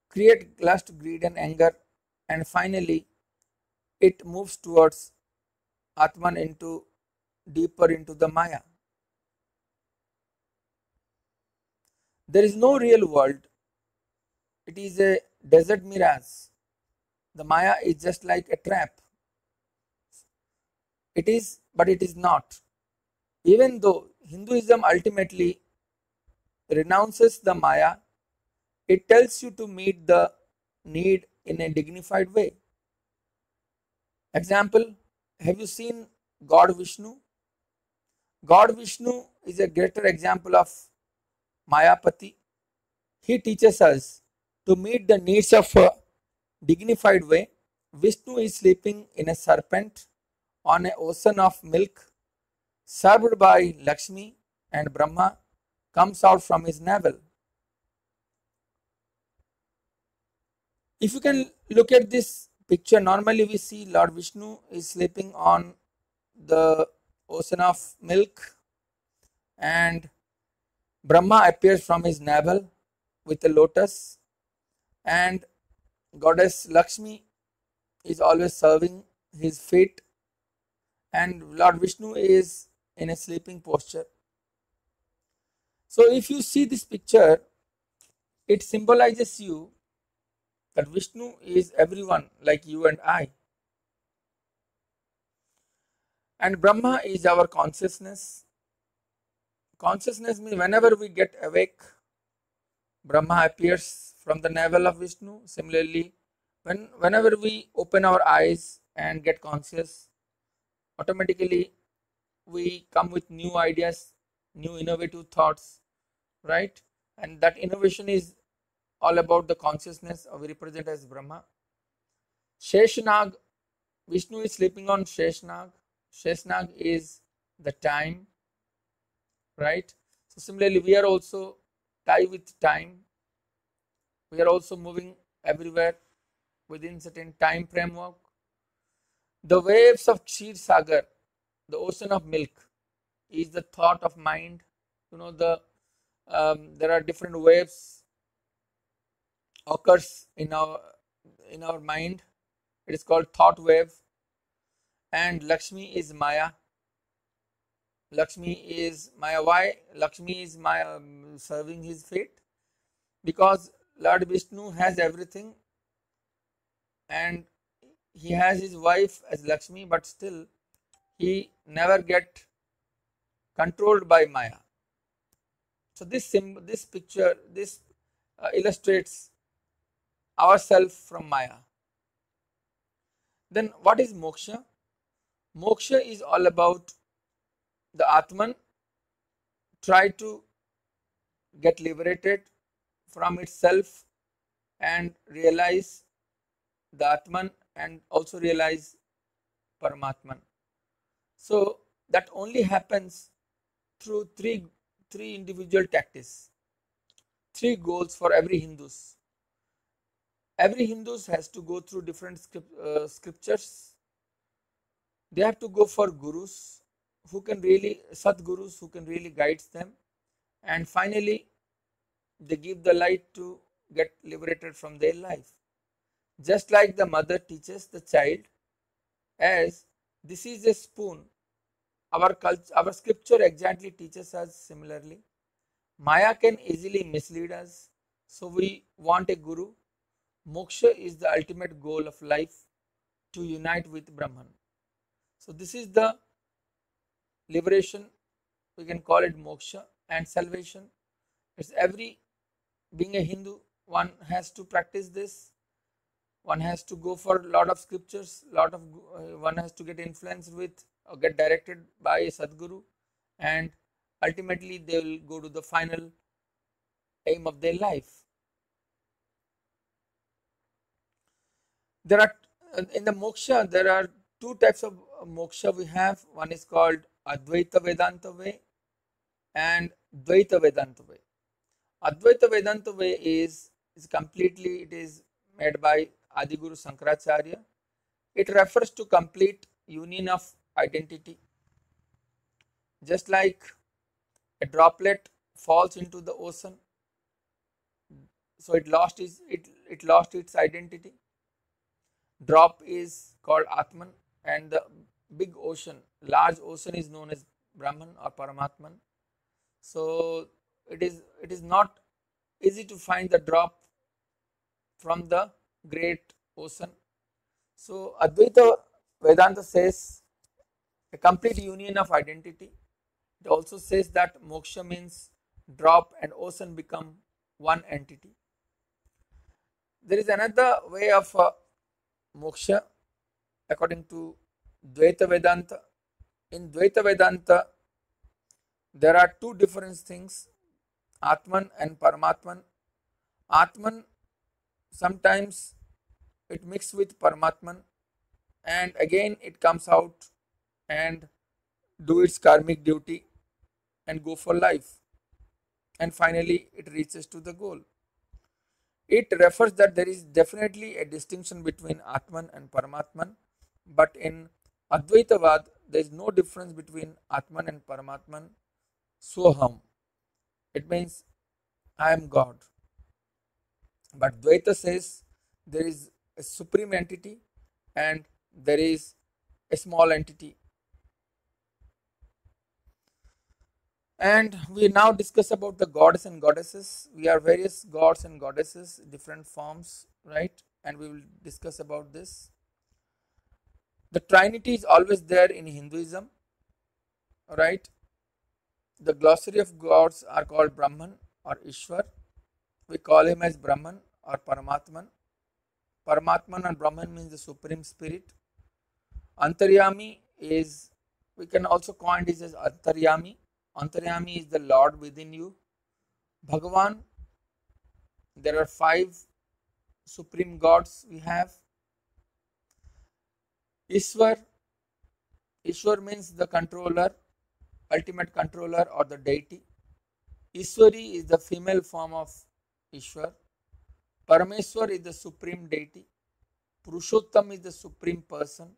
create lust, greed and anger, and finally it moves towards Atman into deeper into the Maya. There is no real world. It is a desert mirage. The Maya is just like a trap. It is, but it is not. Even though Hinduism ultimately renounces the Maya, it tells you to meet the need in a dignified way. Example, have you seen God Vishnu? God Vishnu is a greater example of Mayapati. He teaches us to meet the needs of a dignified way. Vishnu is sleeping in a serpent on an ocean of milk served by Lakshmi, and Brahma comes out from his navel. If you can look at this picture, normally we see Lord Vishnu is sleeping on the ocean of milk, and Brahma appears from his navel with a lotus, and goddess Lakshmi is always serving his feet, and Lord Vishnu is in a sleeping posture. So if you see this picture, it symbolizes you that Vishnu is everyone like you and I. And Brahma is our consciousness. Consciousness means whenever we get awake, Brahma appears from the navel of Vishnu. Similarly, whenever we open our eyes and get conscious, automatically we come with new ideas, new innovative thoughts, right? And that innovation is all about the consciousness we represent as Brahma. Sheshnag, Vishnu is sleeping on Sheshnag. Sheshnag is the time, right? So similarly, we are also tied with time. We are also moving everywhere within certain time framework. The waves of Kshir Sagar, the ocean of milk, is the thought of mind. You know, there are different waves occurs in our mind. It is called thought wave. And Lakshmi is Maya. Lakshmi is Maya. Why Lakshmi is Maya serving his feet? Because Lord Vishnu has everything. and he has his wife as Lakshmi, but still he never get controlled by Maya. So this picture, this illustrates ourself from Maya. Then what is moksha? Moksha is all about the Atman try to get liberated from itself and realize the Atman and also realize Paramatman. So that only happens through three individual tactics, three goals for every Hindus. Every Hindus has to go through different scriptures. They have to go for gurus who can really, Sadgurus who can really guide them, and finally they give the light to get liberated from their life. Just like the mother teaches the child, as this is a spoon, our scripture exactly teaches us similarly. Maya can easily mislead us, so we want a guru. Moksha is the ultimate goal of life, to unite with Brahman. So this is the liberation, we can call it moksha, and salvation. It's every, being a Hindu, one has to practice this. One has to go for a lot of scriptures, one has to get influenced with or get directed by a Sadguru, and ultimately they will go to the final aim of their life. There are in the moksha, there are two types of moksha we have. One is called Advaita Vedanta way and Dvaita Vedanta way. Advaita Vedanta way is completely, it is made by Adiguru Sankaracharya. It refers to complete union of identity. Just like a droplet falls into the ocean, so it lost its identity. Drop is called Atman, and the big ocean, large ocean, is known as Brahman or Paramatman. So it is not easy to find the drop from the great ocean. So Advaita Vedanta says a complete union of identity. It also says that moksha means drop and ocean become one entity. There is another way of moksha according to Dvaita Vedanta. In Dvaita Vedanta, there are two different things, Atman and Paramatman. Atman, sometimes it mixes with Paramatman, and again it comes out and do its karmic duty and go for life, and finally it reaches to the goal. It refers that there is definitely a distinction between Atman and Paramatman, but in Advaitavad there is no difference between Atman and Paramatman. Soham, it means I am God. But Dvaita says there is a supreme entity and there is a small entity. And we now discuss about the gods and goddesses. We are various gods and goddesses, different forms, right? And we will discuss about this. The Trinity is always there in Hinduism, right? The glossary of gods are called Brahman or Ishwar. We call him as Brahman or Paramatman. Paramatman and Brahman means the supreme spirit. Antaryami is, we can also coin this as Antaryami. Antaryami is the Lord within you. Bhagavan, there are 5 supreme gods we have. Ishwar, Ishwar means the controller, ultimate controller or the deity. Ishwari is the female form of Ishwar. Parameshwar is the supreme deity. Purushottam is the supreme person.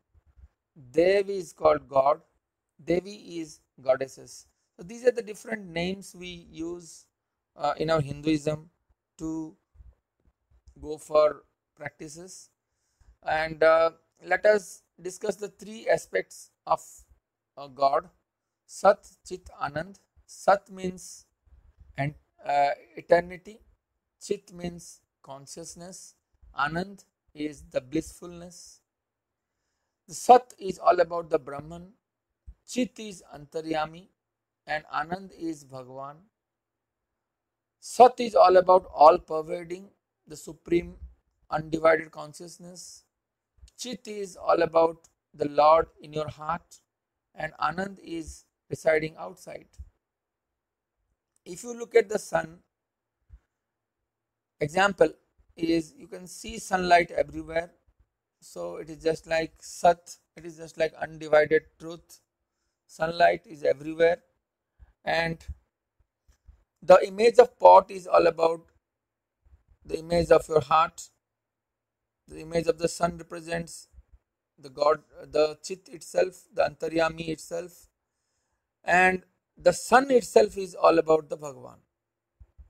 Devi is called God. Devi is goddesses. So these are the different names we use in our Hinduism to go for practices. And let us discuss the 3 aspects of God. Sat, Chit, Anand. Sat means eternity. Chit means consciousness. Anand is the blissfulness. The Sat is all about the Brahman, Chit is Antaryami, and Anand is Bhagwan. Sat is all about all pervading, the supreme undivided consciousness. Chit is all about the Lord in your heart, and Anand is residing outside. If you look at the sun, example is you can see sunlight everywhere. So it is just like Sat, it is just like undivided truth. Sunlight is everywhere, and the image of pot is all about the image of your heart. The image of the sun represents the God, the Chit itself, the Antaryami itself, and the sun itself is all about the Bhagavan,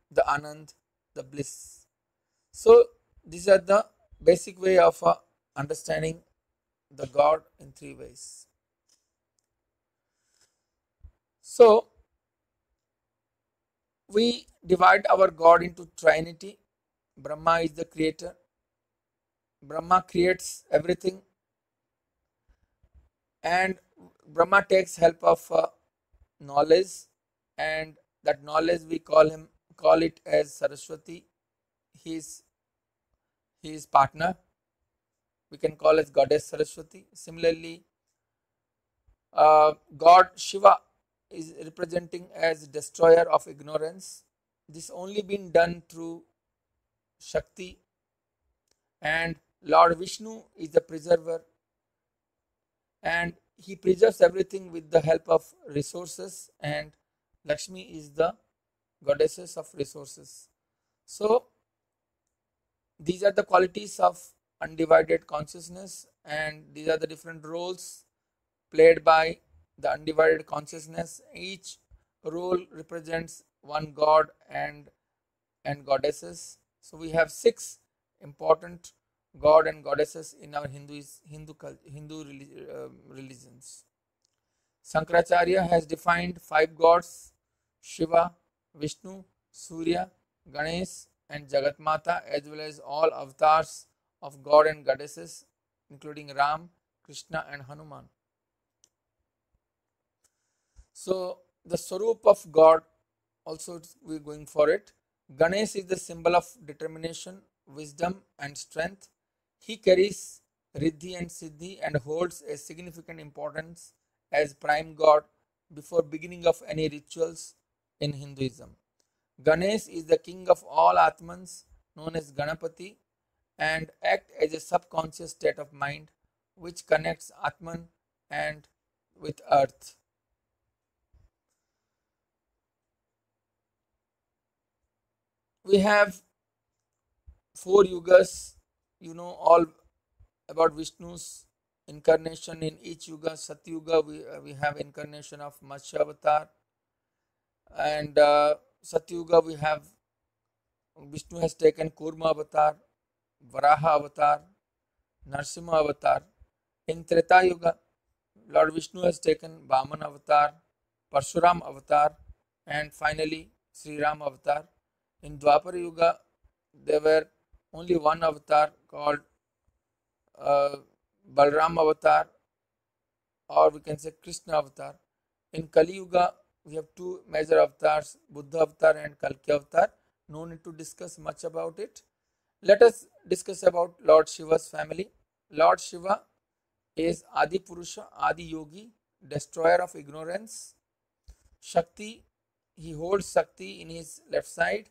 the Anand, the bliss. So these are the basic way of understanding the God in three ways. So we divide our God into Trinity. Brahma is the creator. Brahma creates everything, and Brahma takes help of knowledge, and that knowledge we call it as Saraswati. His partner we can call as Goddess Saraswati. Similarly, God Shiva is representing as destroyer of ignorance. This only been done through Shakti, and Lord Vishnu is the preserver, and he preserves everything with the help of resources, and Lakshmi is the goddesses of resources. So these are the qualities of undivided consciousness, and these are the different roles played by the undivided consciousness. Each role represents one god and goddesses. So we have 6 important god and goddesses in our Hindu religions. Shankaracharya has defined 5 gods: Shiva, Vishnu, Surya, Ganesh, and Jagatmata, as well as all avatars of god and goddesses, including Ram, Krishna, and Hanuman. So the Swarup of God, also we're going for it. Ganesh is the symbol of determination, wisdom, and strength. He carries Riddhi and Siddhi and holds a significant importance as prime god before beginning of any rituals in Hinduism. Ganesh is the king of all Atmans, known as Ganapati, and act as a subconscious state of mind which connects Atman and with earth. We have 4 yugas, you know all about Vishnu's incarnation in each yuga. Satyuga, we have incarnation of Matsya avatar, and Satyuga we have Vishnu has taken Kurma avatar, Varaha avatar, Narsimha avatar. In Treta Yuga, Lord Vishnu has taken Vaman avatar, Parshuram avatar, and finally Sri Ram avatar. In Dwapara Yuga, there were only one avatar called Balram avatar, or we can say Krishna avatar. In Kali Yuga, we have 2 major avatars, Buddha avatar and Kalki avatar. No need to discuss much about it. Let us discuss about Lord Shiva's family. Lord Shiva is Adi Purusha, Adi Yogi, destroyer of ignorance. Shakti, he holds Shakti in his left side.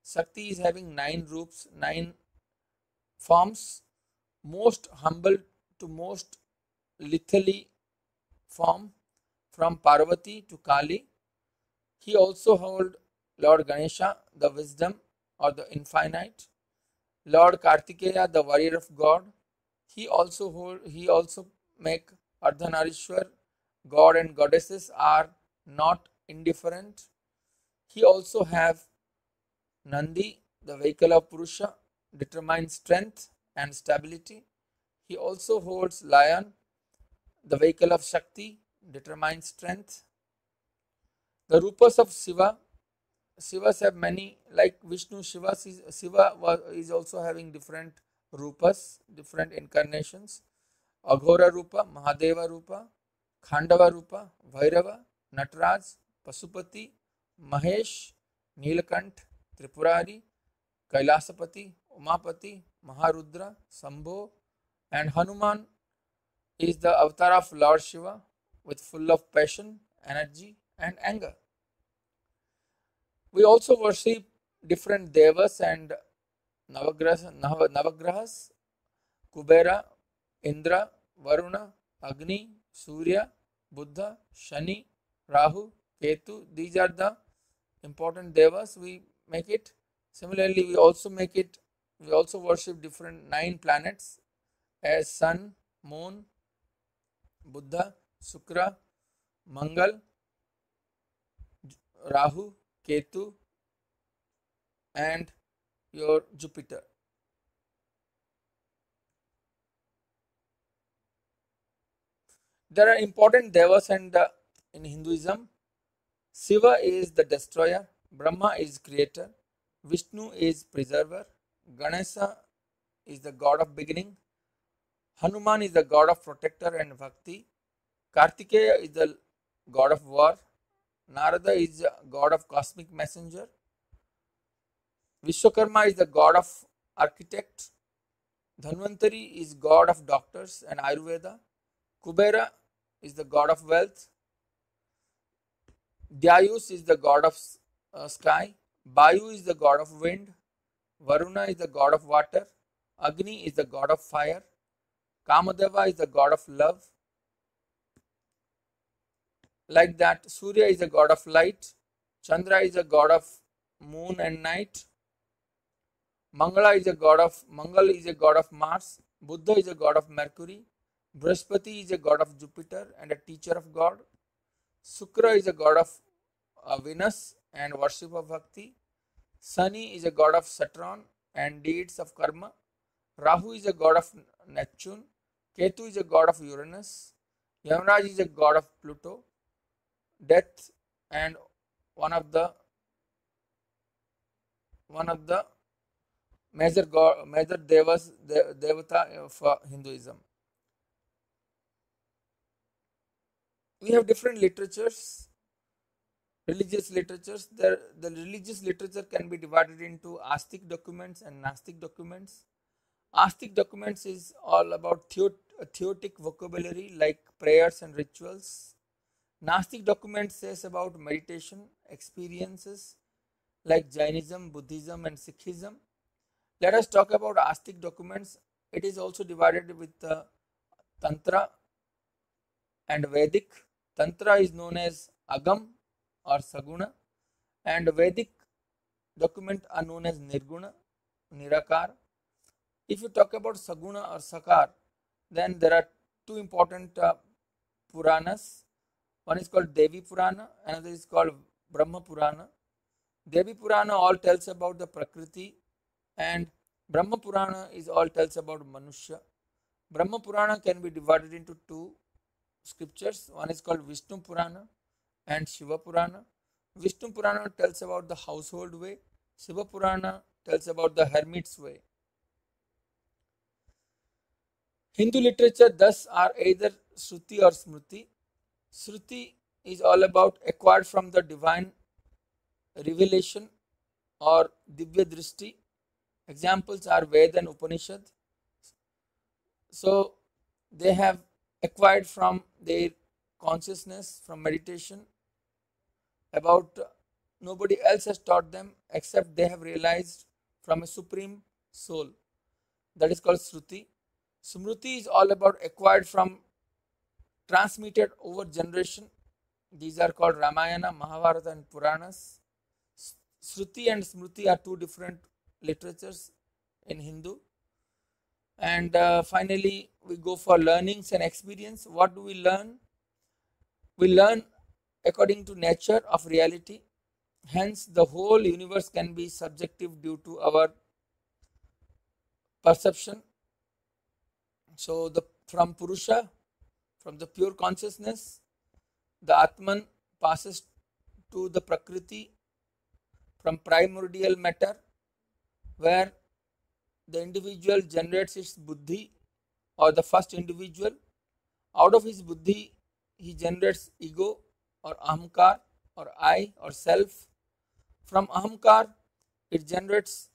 Shakti is having 9 roops, 9 forms, most humble to most lethally form, from Parvati to Kali. He also holds Lord Ganesha, the wisdom or the infinite, Lord Kartikeya, the warrior of God. He also make Ardhanarishwar, god and goddesses are not indifferent. He also have Nandi, the vehicle of Purusha, determines strength and stability. He also holds lion, the vehicle of Shakti, determines strength. The rupas of Shiva, Shivas have many, like Vishnu. Shiva is also having different Rupas, different incarnations, Aghora Rupa, Mahadeva Rupa, Khandava Rupa, Bhairava, Nataraj, Pasupati, Mahesh, Nilakant, Tripurari, Kailasapati, Umapati, Maharudra, Sambho, and Hanuman is the avatar of Lord Shiva with full of passion, energy, and anger. We also worship different devas and Navagrahas, Kubera, Indra, Varuna, Agni, Surya, Buddha, Shani, Rahu, Ketu. These are the important devas. We make it. Similarly, we also worship different 9 planets as Sun, Moon, Buddha, Shukra, Mangal, Rahu, Ketu, and your Jupiter. There are important devas and in Hinduism, Shiva is the destroyer, Brahma is creator, Vishnu is preserver, Ganesha is the god of beginning, Hanuman is the god of protector and bhakti, Kartikeya is the god of war, Narada is the god of cosmic messenger, Vishwakarma is the god of architect, Dhanvantari is god of doctors and Ayurveda, Kubera is the god of wealth, Dayus is the god of sky, Bayu is the god of wind, Varuna is the god of water, Agni is the god of fire, Kamadeva is the god of love. Like that, Surya is the god of light, Chandra is the god of moon and night, Mangal is a god of Mars, Buddha is a god of Mercury, Brihaspati is a god of Jupiter and a teacher of God, Shukra is a god of Venus and worship of bhakti, Shani is a god of Saturn and deeds of karma, Rahu is a god of Neptune, Ketu is a god of Uranus, Yamaraj is a god of Pluto, death, and one of the major devata of Hinduism. We have different literatures, religious literatures. The religious literature can be divided into Astic documents and Nastic documents. Astic documents is all about theoretic vocabulary like prayers and rituals. Nastic documents says about meditation experiences like Jainism, Buddhism, and Sikhism. Let us talk about Astic documents. It is also divided with Tantra and Vedic. Tantra is known as Agam or Saguna, and Vedic documents are known as Nirguna, Nirakar. If you talk about Saguna or Sakar, then there are two important Puranas. One is called Devi Purana, another is called Brahma Purana. Devi Purana all tells about the Prakriti, and Brahma Purana is all tells about Manushya. Brahma Purana can be divided into two scriptures. One is called Vishnu Purana and Shiva Purana. Vishnu Purana tells about the household way. Shiva Purana tells about the hermit's way. Hindu literature thus are either Shruti or Smriti. Shruti is all about acquired from the divine revelation or Divya Drishti. Examples are Veda and Upanishad. So they have acquired from their consciousness, from meditation, about nobody else has taught them except they have realized from a supreme soul. That is called Shruti. Smriti is all about acquired from transmitted over generation. These are called Ramayana, Mahabharata, and Puranas. Shruti and Smriti are two different literatures in Hindu. And finally, we go for learnings and experience. What do we learn? We learn according to nature of reality. Hence, the whole universe can be subjective due to our perception. So, from Purusha, from the pure consciousness, the Atman passes to the Prakriti from primordial matter, where the individual generates its buddhi, or the first individual. Out of his buddhi, he generates ego or ahamkar or I or self. From ahamkar, it generates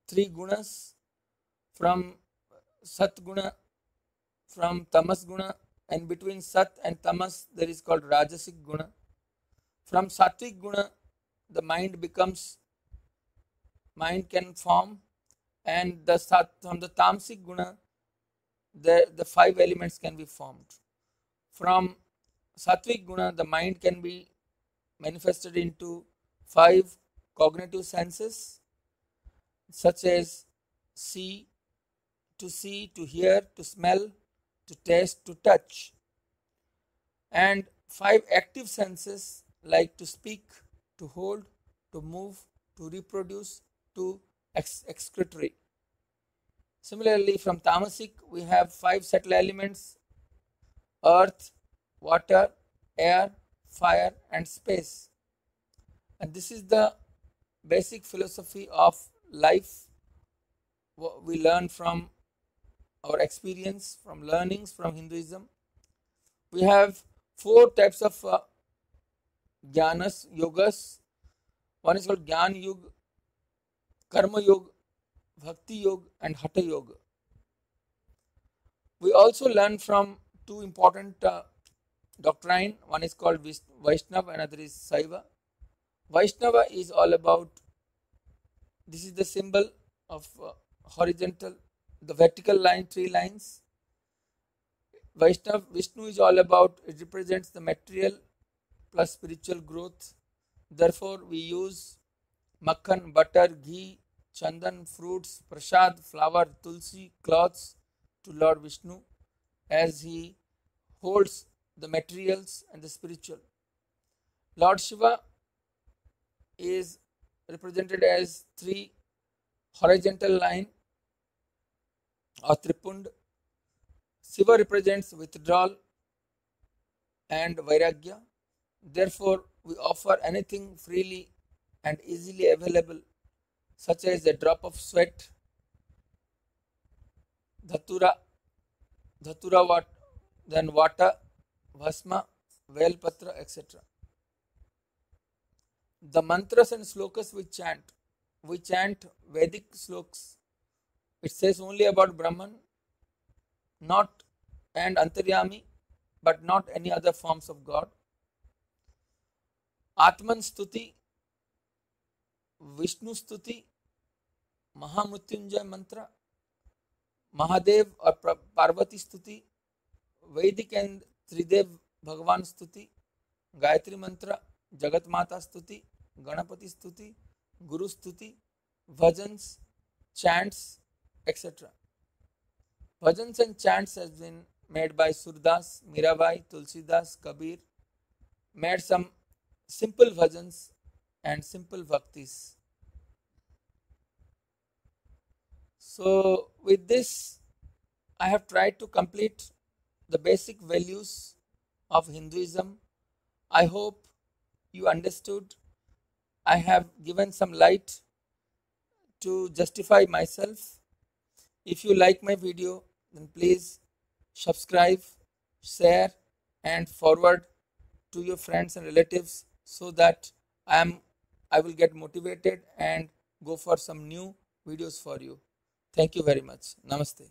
three gunas. From sat guna, from tamas guna, and between sat and tamas there is called rajasic guna. From sattvic guna, the mind can form, and from the tamasic guna, the five elements can be formed. From sattvic guna, the mind can be manifested into five cognitive senses, such as see, to hear, to smell, to taste, to touch, and five active senses like to speak, to hold, to move, to reproduce, to excretory. Similarly, from tamasic, we have five subtle elements: earth, water, air, fire, and space. And this is the basic philosophy of life. What we learn from our experience, from learnings from Hinduism. We have four types of jnanas, yogas. One is called Jnana Yuga, Karma Yoga, Bhakti Yoga, and Hatha Yoga. We also learn from two important doctrine. One is called Vaishnava, another is Saiva. Vaishnava is all about, this is the symbol of horizontal, the vertical line, three lines. Vishnu is all about, it represents the material plus spiritual growth. Therefore, we use makhan, butter, ghee, chandan, fruits, prasad, flower, tulsi, cloths to Lord Vishnu, as he holds the materials and the spiritual. Lord Shiva is represented as three horizontal line or tripund. Shiva represents withdrawal and vairagya. Therefore, we offer anything freely and easily available, such as a drop of sweat, dhatura, then vata, bhasma, velpatra, etc. The mantras and slokas we chant Vedic slokas. It says only about Brahman, not and Antaryami, but not any other forms of God. Atman Stuti, Vishnu Stuti, Mahamrityunjay mantra, Mahadev or Parvati Stuti, Vedic and Tridev Bhagavan Stuti, Gayatri mantra, Jagat Mata Stuti, Ganapati Stuti, Guru Stuti, bhajans, chants, etc. Bhajans and chants has been made by Surdas, Mirabai, Tulsidas, Kabir, made some simple bhajans and simple bhaktis. So with this, I have tried to complete the basic values of Hinduism. I hope you understood. I have given some light to justify myself. If you like my video, then please subscribe, share, and forward to your friends and relatives, so that I will get motivated and go for some new videos for you. Thank you very much. Namaste.